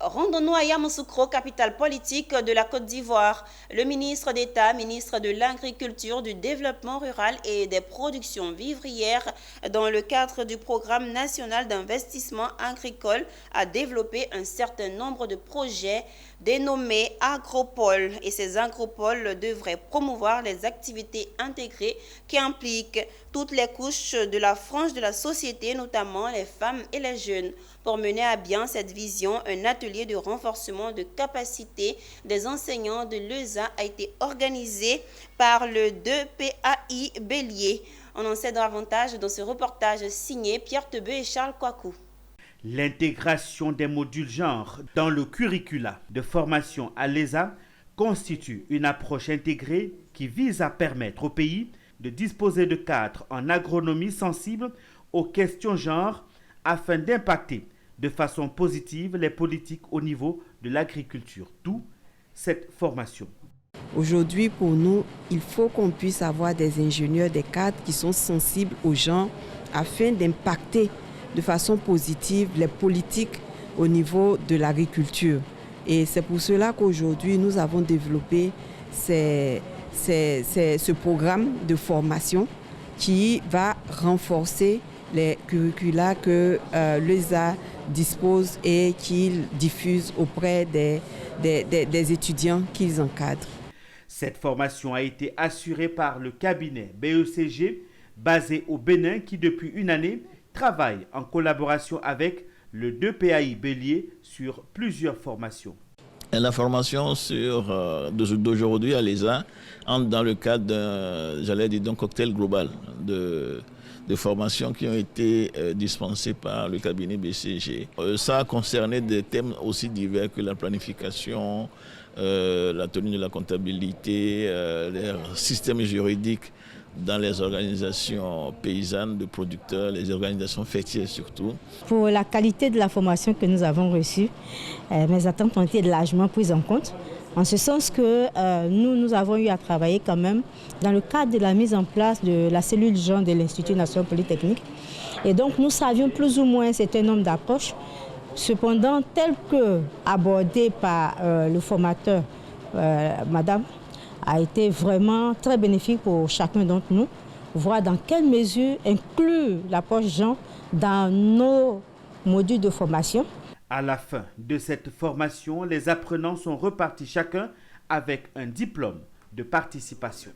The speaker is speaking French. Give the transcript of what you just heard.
Rendons-nous à Yamoussoukro, capitale politique de la Côte d'Ivoire. Le ministre d'État, ministre de l'Agriculture, du Développement rural et des productions vivrières, dans le cadre du programme national d'investissement agricole, a développé un certain nombre de projets dénommés agropoles. Et ces agropoles devraient promouvoir les activités intégrées qui impliquent toutes les couches de la frange de la société, notamment les femmes et les jeunes. Pour mener à bien cette vision, un atelier de renforcement de capacité des enseignants de l'ESA a été organisé par le 2PAI Bélier. On en sait davantage dans ce reportage signé Pierre Tebeu et Charles Kouakou. L'intégration des modules genre dans le curricula de formation à l'ESA constitue une approche intégrée qui vise à permettre au pays de disposer de cadres en agronomie sensibles aux questions genre afin d'impacter de façon positive les politiques au niveau de l'agriculture. D'où cette formation. Aujourd'hui, pour nous, il faut qu'on puisse avoir des ingénieurs, des cadres qui sont sensibles aux gens afin d'impacter de façon positive les politiques au niveau de l'agriculture. Et c'est pour cela qu'aujourd'hui, nous avons développé ce programme de formation qui va renforcer les curricula que l'ESA dispose et qu'il diffuse auprès des étudiants qu'ils encadrent. Cette formation a été assurée par le cabinet BECG basé au Bénin qui depuis une année travaille en collaboration avec le 2PAI Bélier sur plusieurs formations. La formation d'aujourd'hui à l'ESA entre dans le cadre d'un cocktail global de formations qui ont été dispensées par le cabinet BCG. Ça a concerné des thèmes aussi divers que la planification, la tenue de la comptabilité, les systèmes juridiques dans les organisations paysannes de producteurs, les organisations fêtières surtout. Pour la qualité de la formation que nous avons reçue, mes attentes ont été largement prises en compte, en ce sens que nous avons eu à travailler quand même dans le cadre de la mise en place de la cellule genre de l'Institut national polytechnique. Et donc nous savions plus ou moins un certain nombre d'approches, cependant telles que abordées par le formateur, madame, a été vraiment très bénéfique pour chacun d'entre nous, voir dans quelle mesure inclure l'approche genre dans nos modules de formation. À la fin de cette formation, les apprenants sont repartis chacun avec un diplôme de participation.